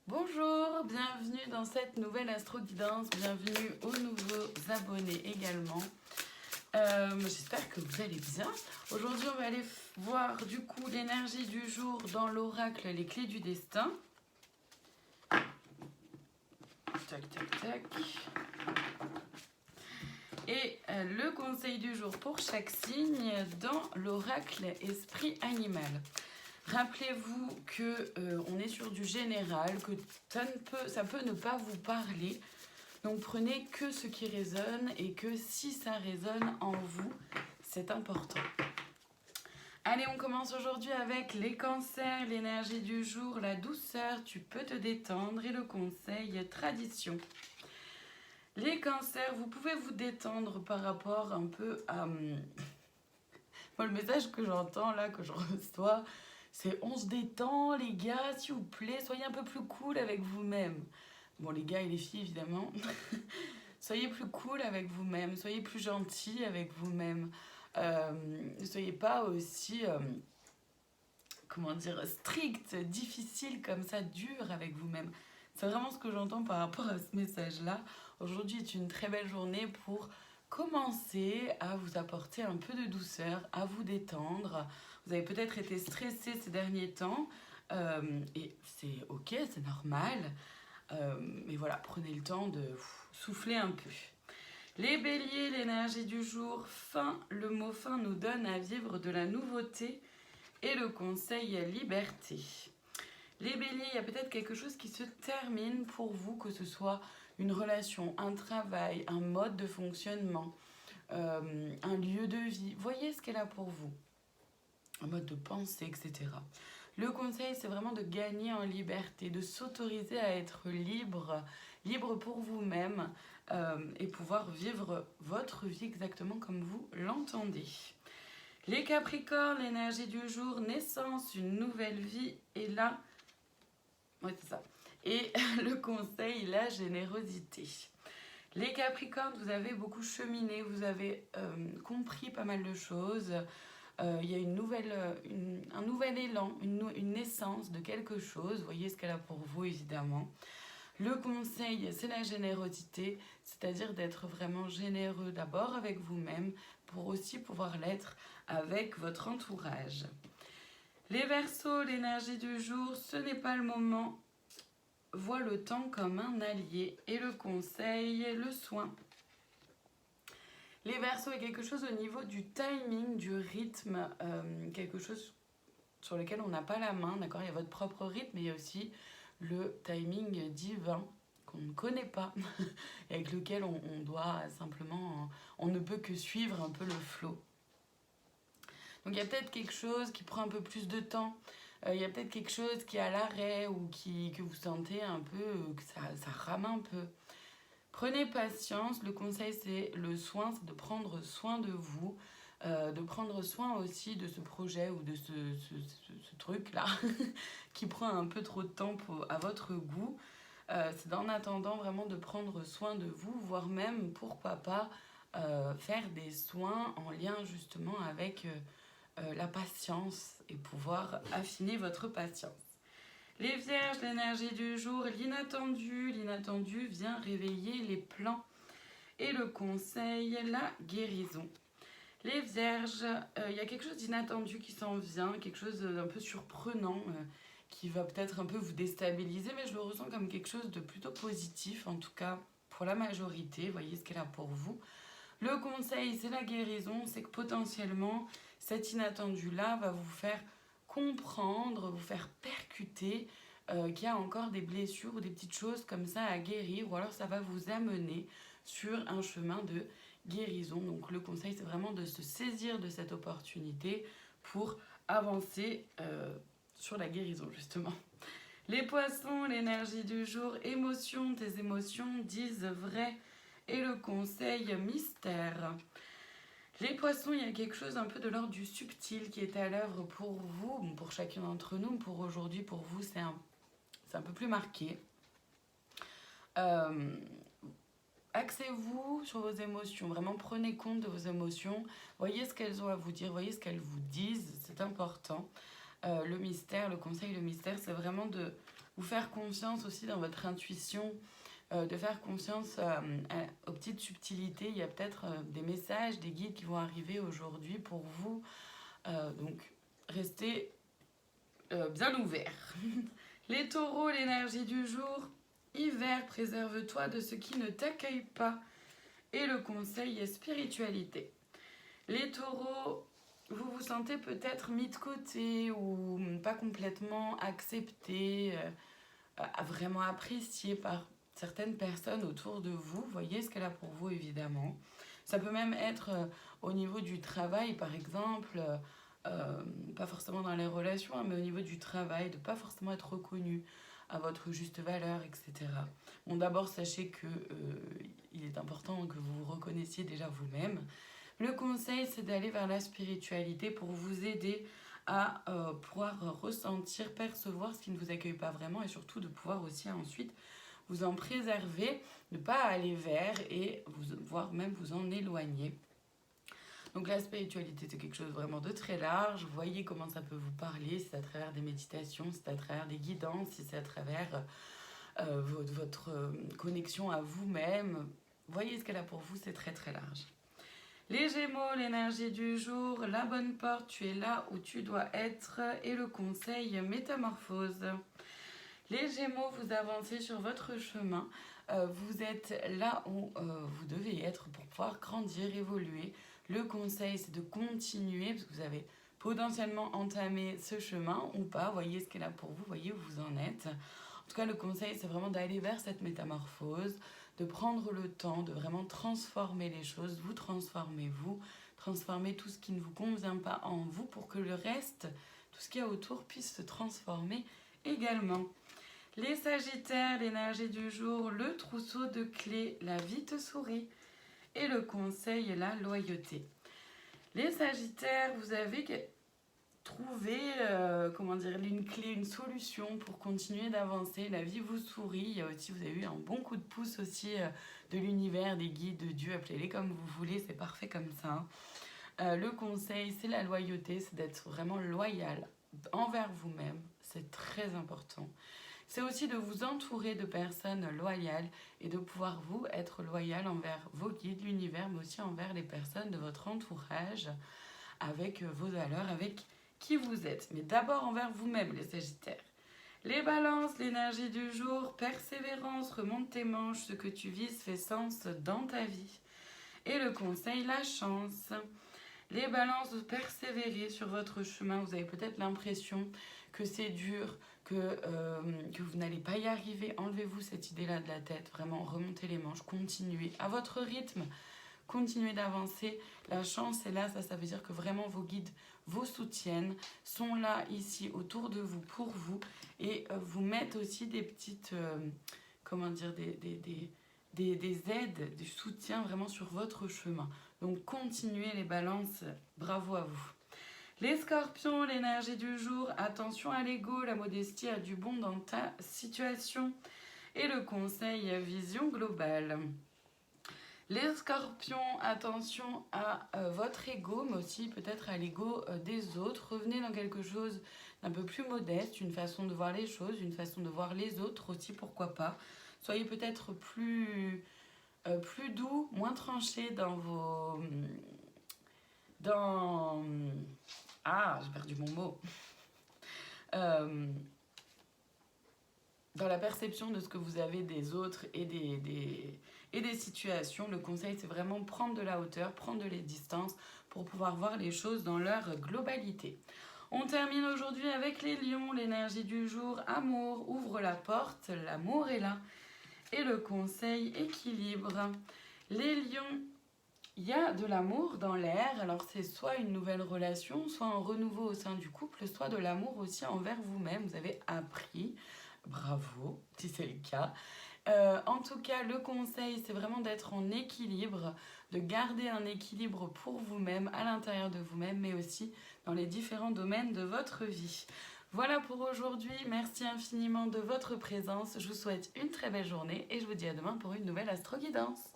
Bonjour, bienvenue dans cette nouvelle astro-guidance, bienvenue aux nouveaux abonnés également. J'espère que vous allez bien. Aujourd'hui, on va aller voir du coup l'énergie du jour dans l'oracle, les clés du destin. Tac, tac, tac. Et le conseil du jour pour chaque signe dans l'oracle esprit animal. Rappelez-vous que on est sur du général, que ça peut ne pas vous parler. Donc prenez que ce qui résonne et que si ça résonne en vous, c'est important. Allez, on commence aujourd'hui avec les cancers, l'énergie du jour, la douceur, tu peux te détendre et le conseil tradition. Les cancers, vous pouvez vous détendre par rapport un peu à... Moi, le message que j'entends là, que je reçois, c'est on se détend les gars, s'il vous plaît, soyez un peu plus cool avec vous-même. Bon, les gars et les filles, évidemment. Soyez plus cool avec vous-même, soyez plus gentil avec vous-même. Ne soyez pas aussi, comment dire, strict, difficile comme ça, dur avec vous-même. C'est vraiment ce que j'entends par rapport à ce message-là. Aujourd'hui est une très belle journée pour commencer à vous apporter un peu de douceur, à vous détendre. Vous avez peut-être été stressé ces derniers temps et c'est ok, c'est normal. Mais voilà, prenez le temps de souffler un peu. Les béliers, l'énergie du jour, fin. Le mot fin nous donne à vivre de la nouveauté et le conseil liberté. Les béliers, il y a peut-être quelque chose qui se termine pour vous, que ce soit une relation, un travail, un mode de fonctionnement, un lieu de vie. Voyez ce qu'elle a pour vous. Un mode de pensée, etc. Le conseil, c'est vraiment de gagner en liberté, de s'autoriser à être libre, libre pour vous-même et pouvoir vivre votre vie exactement comme vous l'entendez. Les Capricornes, l'énergie du jour, naissance, une nouvelle vie et là, ouais c'est ça. Et le conseil, la générosité. Les Capricornes, vous avez beaucoup cheminé, vous avez compris pas mal de choses. Il y a un nouvel élan, une naissance de quelque chose. Voyez ce qu'elle a pour vous, évidemment. Le conseil, c'est la générosité, c'est-à-dire d'être vraiment généreux d'abord avec vous-même pour aussi pouvoir l'être avec votre entourage. Les Verseaux, l'énergie du jour, ce n'est pas le moment. Vois le temps comme un allié et le conseil, le soin. Les Verseaux est quelque chose au niveau du timing, du rythme, quelque chose sur lequel on n'a pas la main, d'accord. Il y a votre propre rythme, mais il y a aussi le timing divin qu'on ne connaît pas et avec lequel on doit simplement, on ne peut que suivre un peu le flow. Donc il y a peut-être quelque chose qui prend un peu plus de temps, il y a peut-être quelque chose qui est à l'arrêt ou que vous sentez un peu, que ça rame un peu. Prenez patience, le conseil c'est le soin, c'est de prendre soin de vous, de prendre soin aussi de ce projet ou de ce truc-là qui prend un peu trop de temps à votre goût. C'est en attendant vraiment de prendre soin de vous, voire même, pourquoi pas, faire des soins en lien justement avec la patience et pouvoir affiner votre patience. Les vierges, l'énergie du jour, l'inattendu vient réveiller les plans et le conseil, la guérison. Les vierges, il y a quelque chose d'inattendu qui s'en vient, quelque chose d'un peu surprenant qui va peut-être un peu vous déstabiliser, mais je le ressens comme quelque chose de plutôt positif, en tout cas pour la majorité, voyez ce qu'elle a pour vous. Le conseil, c'est la guérison, c'est que potentiellement, cet inattendu-là va vous faire comprendre, vous faire percuter qu'il y a encore des blessures ou des petites choses comme ça à guérir, ou alors ça va vous amener sur un chemin de guérison. Donc le conseil, c'est vraiment de se saisir de cette opportunité pour avancer sur la guérison, justement. Les poissons, l'énergie du jour, émotions, tes émotions disent vrai et le conseil mystère. Les poissons, il y a quelque chose un peu de l'ordre du subtil qui est à l'œuvre pour vous, pour chacun d'entre nous. Pour aujourd'hui, pour vous, c'est un peu plus marqué. Axez-vous sur vos émotions, vraiment prenez compte de vos émotions, voyez ce qu'elles ont à vous dire, voyez ce qu'elles vous disent, c'est important. Le mystère, le conseil, le mystère, c'est vraiment de vous faire confiance aussi dans votre intuition, de faire confiance aux petites subtilités. Il y a peut-être des messages, des guides qui vont arriver aujourd'hui pour vous. Donc, restez bien ouverts. Les taureaux, l'énergie du jour. Hiver, préserve-toi de ce qui ne t'accueille pas. Et le conseil est spiritualité. Les taureaux, vous vous sentez peut-être mis de côté ou pas complètement accepté, vraiment apprécié par certaines personnes autour de vous. Voyez ce qu'elle a pour vous, évidemment. Ça peut même être au niveau du travail, par exemple, pas forcément dans les relations, mais au niveau du travail, de pas forcément être reconnu à votre juste valeur, etc. Bon, d'abord, sachez que il est important que vous vous reconnaissiez déjà vous-même. Le conseil, c'est d'aller vers la spiritualité pour vous aider à pouvoir ressentir, percevoir ce qui ne vous accueille pas vraiment et surtout de pouvoir aussi ensuite vous en préserver, ne pas aller vers et voire même vous en éloigner. Donc la spiritualité, c'est quelque chose vraiment de très large. Vous voyez comment ça peut vous parler, si c'est à travers des méditations, si c'est à travers des guidances, si c'est à travers votre connexion à vous-même. Voyez ce qu'elle a pour vous, c'est très très large. Les Gémeaux, l'énergie du jour, la bonne porte, tu es là où tu dois être et le conseil métamorphose. Les Gémeaux, vous avancez sur votre chemin, vous êtes là où vous devez être pour pouvoir grandir, évoluer. Le conseil, c'est de continuer parce que vous avez potentiellement entamé ce chemin ou pas. Voyez ce qu'elle a pour vous, voyez où vous en êtes. En tout cas, le conseil, c'est vraiment d'aller vers cette métamorphose, de prendre le temps, de vraiment transformer les choses, vous transformer tout ce qui ne vous convient pas en vous pour que le reste, tout ce qu'il y a autour, puisse se transformer également. Les Sagittaires, l'énergie du jour, le trousseau de clés, la vie te sourit et le conseil est la loyauté. Les Sagittaires, vous avez trouvé une clé, une solution pour continuer d'avancer. La vie vous sourit. Il y a aussi, vous avez eu un bon coup de pouce aussi de l'univers, des guides, de Dieu, appelez-les comme vous voulez, c'est parfait comme ça. Le conseil, c'est la loyauté, c'est d'être vraiment loyal envers vous-même. C'est très important. C'est aussi de vous entourer de personnes loyales et de pouvoir vous être loyal envers vos guides, l'univers, mais aussi envers les personnes de votre entourage, avec vos valeurs, avec qui vous êtes. Mais d'abord envers vous-même, les Sagittaires. Les Balances, l'énergie du jour, persévérance, remonte tes manches, ce que tu vises fait sens dans ta vie. Et le conseil, la chance. Les Balances, vous persévérez sur votre chemin, vous avez peut-être l'impression que c'est dur, que vous n'allez pas y arriver. Enlevez-vous cette idée-là de la tête, vraiment remontez les manches, continuez à votre rythme, continuez d'avancer. La chance est là, ça veut dire que vraiment vos guides vous soutiennent, sont là ici autour de vous pour vous et vous mettent aussi des petites, des aides, du soutien vraiment sur votre chemin. Donc continuez les Balances, bravo à vous. Les Scorpions, l'énergie du jour, attention à l'ego, la modestie a du bon dans ta situation. Et le conseil, vision globale. Les Scorpions, attention à votre ego, mais aussi peut-être à l'ego des autres. Revenez dans quelque chose d'un peu plus modeste, une façon de voir les choses, une façon de voir les autres aussi, pourquoi pas. Soyez peut-être plus doux, moins tranché dans vos... j'ai perdu mon mot. Dans la perception de ce que vous avez des autres et des situations, le conseil, c'est vraiment prendre de la hauteur, prendre de les distances pour pouvoir voir les choses dans leur globalité. On termine aujourd'hui avec les lions, l'énergie du jour, amour, ouvre la porte, l'amour est là. Et le conseil, équilibre. Les lions, il y a de l'amour dans l'air, alors c'est soit une nouvelle relation, soit un renouveau au sein du couple, soit de l'amour aussi envers vous-même. Vous avez appris, bravo si c'est le cas. En tout cas, le conseil, c'est vraiment d'être en équilibre, de garder un équilibre pour vous-même, à l'intérieur de vous-même, mais aussi dans les différents domaines de votre vie. Voilà pour aujourd'hui, merci infiniment de votre présence, je vous souhaite une très belle journée et je vous dis à demain pour une nouvelle Astro Guidance.